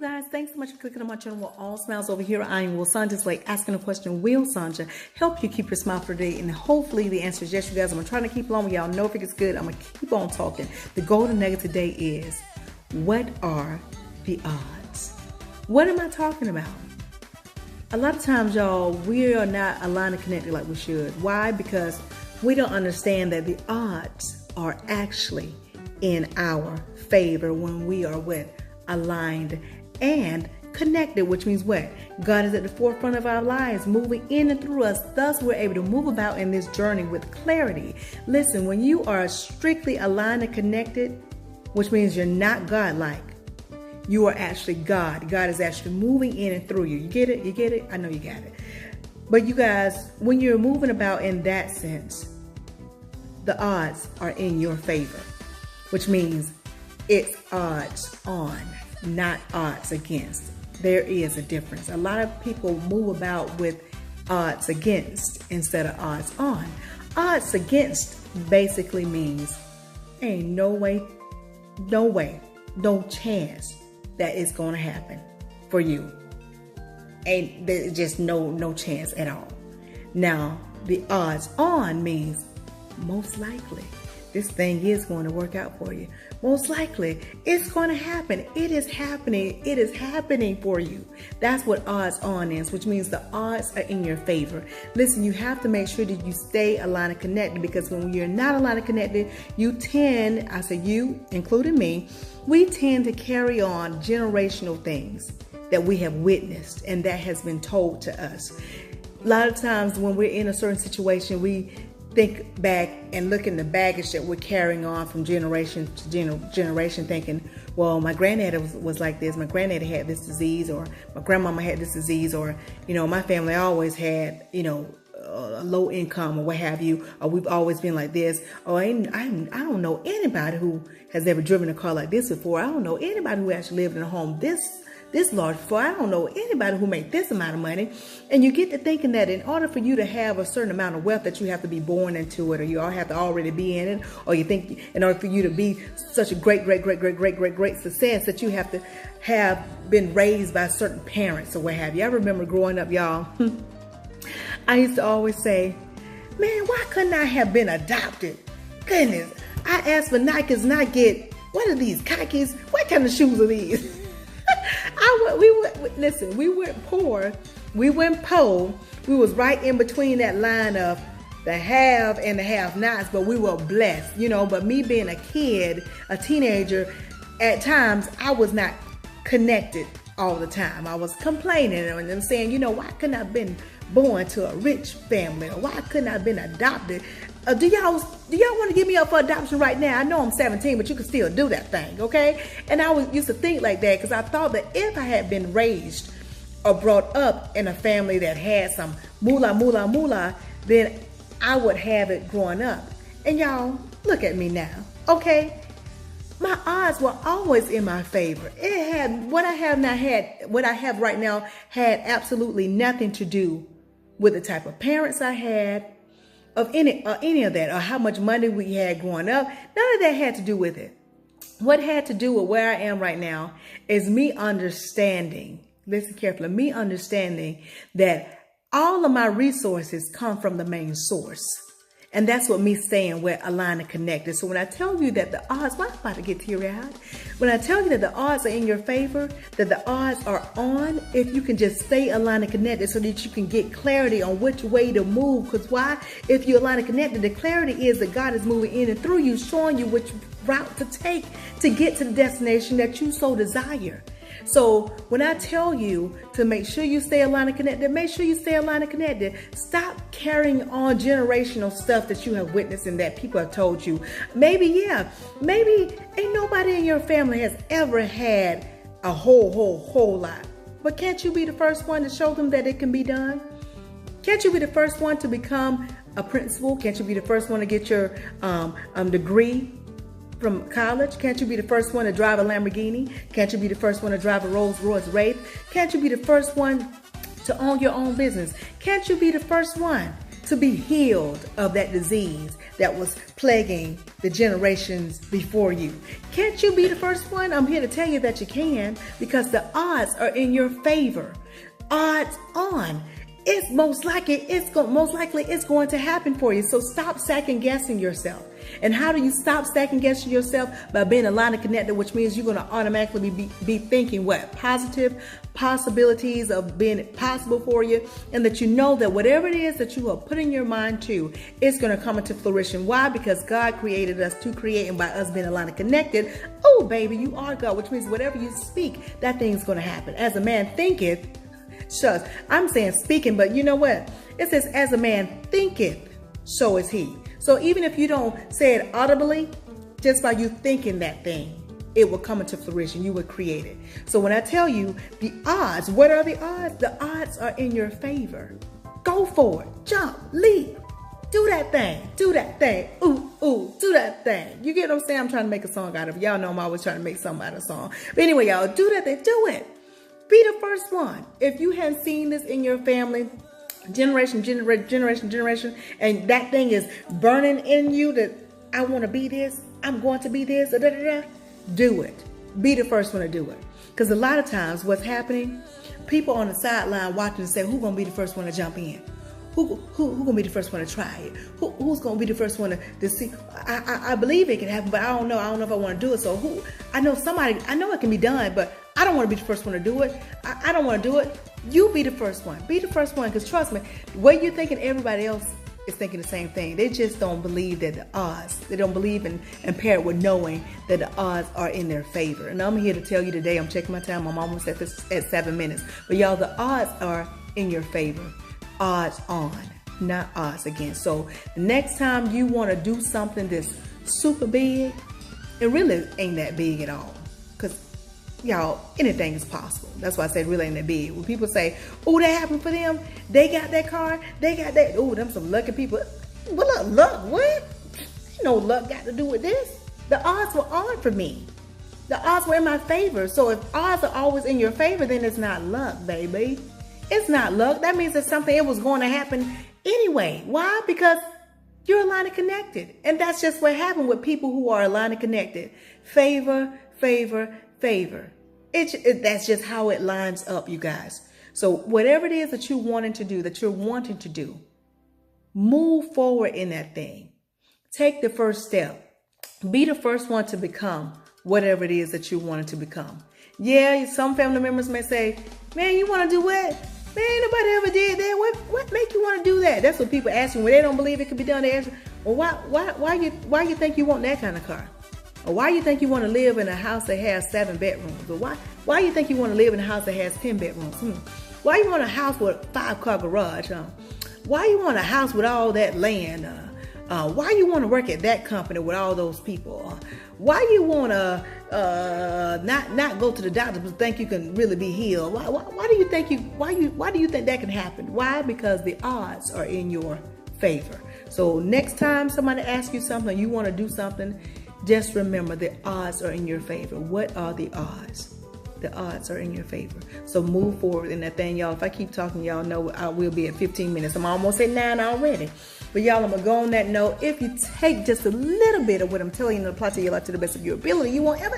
Guys, thanks so much for clicking on my channel. We're all smiles over here. I am Will Sanja, like asking a question. Will Sanja help you keep your smile for the day? And hopefully the answer is yes, you guys. I'm trying to keep along with y'all. Know if it gets good, I'm gonna keep on talking. The golden nugget today is, what are the odds? What am I talking about? A lot of times, y'all, we are not aligned and connected like we should. Why? Because we don't understand that the odds are actually in our favor when we are aligned and connected, which means what? God is at the forefront of our lives, moving in and through us. Thus, we're able to move about in this journey with clarity. Listen, when you are strictly aligned and connected, which means you're not God-like, you are actually God. God is actually moving in and through you. You get it? You get it? I know you got it. But you guys, when you're moving about in that sense, the odds are in your favor, which means it's odds on, not odds against. There is a difference. A lot of people move about with odds against instead of odds on. Odds against basically means ain't no way, no chance that it's going to happen for you. Ain't there's just no chance at all. Now, the odds on means most likely this thing is going to work out for you. Most likely, it's going to happen. It is happening. It is happening for you. That's what odds on is, which means the odds are in your favor. Listen, you have to make sure that you stay aligned and connected, because when you're not aligned and connected, you tend, I say you, including me, we tend to carry on generational things that we have witnessed and that has been told to us. A lot of times when we're in a certain situation, we think back and look in the baggage that we're carrying on from generation to generation, thinking, well, my granddad was like this, my granddad had this disease, or my grandmama had this disease, or, my family always had, a low income or what have you, or we've always been like this, or I don't know anybody who has ever driven a car like this before. I don't know anybody who actually lived in a home this large before. I don't know anybody who made this amount of money. And you get to thinking that in order for you to have a certain amount of wealth, that you have to be born into it, or you all have to already be in it, or you think in order for you to be such a great success that you have to have been raised by certain parents or what have you. I remember growing up, y'all, I used to always say, man, why couldn't I have been adopted? Goodness, I asked for Nikes and I get, what are these, khakis? What kind of shoes are these? Listen, we weren't poor, we weren't poor. We was right in between that line of the have and the have-nots, but we were blessed, But me being a kid, a teenager, at times I was not connected all the time. I was complaining and saying, why couldn't I have been born to a rich family? Or why couldn't I have been adopted? Do y'all want to give me up for adoption right now? I know I'm 17, but you can still do that thing, okay? And I used to think like that, because I thought that if I had been raised or brought up in a family that had some moolah, then I would have it growing up. And y'all, look at me now, okay? My odds were always in my favor. It had what I have right now had absolutely nothing to do with the type of parents I had, of any of that, or how much money we had growing up. None of that had to do with it. What had to do with where I am right now is me understanding, listen carefully, me understanding that all of my resources come from the main source. And that's what me saying we're aligned and connected. So when I tell you that the odds, well, I'm about to get teary-eyed. When I tell you that the odds are in your favor, that the odds are on, if you can just stay aligned and connected, so that you can get clarity on which way to move. Because why? If you're aligned and connected, the clarity is that God is moving in and through you, showing you which route to take to get to the destination that you so desire. So when I tell you to make sure you stay aligned and connected, make sure you stay aligned and connected. Stop carrying on generational stuff that you have witnessed and that people have told you. Maybe ain't nobody in your family has ever had a whole lot. But can't you be the first one to show them that it can be done? Can't you be the first one to become a principal? Can't you be the first one to get your degree from college? Can't you be the first one to drive a Lamborghini? Can't you be the first one to drive a Rolls Royce Wraith? Can't you be the first one to own your own business? Can't you be the first one to be healed of that disease that was plaguing the generations before you. Can't you be the first one? I'm here to tell you that you can, because the odds are in your favor. Odds on. It's most likely it's going to happen for you. So stop second guessing yourself. And how do you stop second guessing yourself? By being aligned and connected, which means you're going to automatically be thinking what? Positive possibilities of being possible for you, and that you know that whatever it is that you are putting your mind to, it's going to come into fruition. Why? Because God created us to create, and by us being aligned and connected, oh baby, you are God, which means whatever you speak, that thing's going to happen. As a man thinketh, shucks, I'm saying speaking, but you know what? It says, as a man thinketh, so is he. So even if you don't say it audibly, just by you thinking that thing, it will come into fruition. You will create it. So when I tell you the odds, what are the odds? The odds are in your favor. Go for it. Jump, leap, do that thing, do that thing. Ooh, ooh, do that thing. You get what I'm saying? I'm trying to make a song out of it. Y'all know I'm always trying to make something out of a song. But anyway, y'all, do that thing, do it. Be the first one. If you hadn't seen this in your family, generation, and that thing is burning in you that I want to be this, I'm going to be this, do it. Be the first one to do it. Because a lot of times what's happening, people on the sideline watching and say, who's going to be the first one to jump in? Who going to be the first one to try it? Who's going to be the first one to see? I believe it can happen, but I don't know. I don't know if I want to do it. So I know it can be done, but I don't want to be the first one to do it. I don't want to do it. You be the first one. Be the first one, because trust me, the way you're thinking, everybody else is thinking the same thing. They just don't believe that the odds, they don't believe in paired with knowing that the odds are in their favor. And I'm here to tell you today, I'm checking my time, I'm almost at 7 minutes. But y'all, the odds are in your favor. Odds on, not odds against. So the next time you want to do something that's super big, it really ain't that big at all. Because y'all, anything is possible. That's why I said really ain't that big. When people say, oh, that happened for them, they got that car, they got that, oh, them some lucky people. Well, luck, what? Ain't no luck got to do with this. The odds were on for me. The odds were in my favor. So if odds are always in your favor, then it's not luck, baby. It's not luck. That means it's something, it was going to happen anyway. Why? Because you're aligned and connected. And that's just what happened with people who are aligned and connected. Favor, favor, favor. That's just how it lines up, you guys. So whatever it is that you're wanting to do, move forward in that thing. Take the first step. Be the first one to become whatever it is that you wanted to become. Yeah, some family members may say, man, you want to do what? Man, ain't nobody ever did that. What make you want to do that? That's what people ask you when they don't believe it could be done. They ask you, well, why you think you want that kind of car? Or why you think you want to live in a house that has 7 bedrooms? Or why you think you want to live in a house that has 10 bedrooms? Why you want a house with a 5-car garage? Why you want a house with all that land? Why you want to work at that company with all those people? Why you want to not go to the doctor but think you can really be healed? Why do you think that can happen? Why? Because the odds are in your favor. So next time somebody asks you something, you want to do something, just remember the odds are in your favor. What are the odds? The odds are in your favor. So move forward in that thing, y'all. If I keep talking, y'all know I will be at 15 minutes. I'm almost at 9 already. But y'all, I'm going to go on that note. If you take just a little bit of what I'm telling you and apply to your life to the best of your ability, you won't ever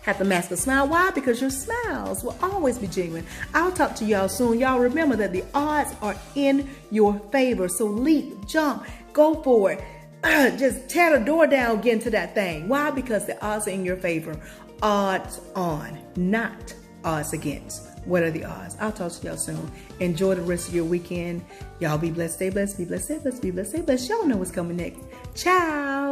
have to mask a smile. Why? Because your smiles will always be genuine. I'll talk to y'all soon. Y'all remember that the odds are in your favor. So leap, jump, go for it. Just tear the door down, get into that thing. Why? Because the odds are in your favor. Odds on, not odds against. What are the odds? I'll talk to y'all soon. Enjoy the rest of your weekend. Y'all be blessed, stay blessed, be blessed, stay blessed, be blessed, stay blessed. Y'all know what's coming next. Ciao.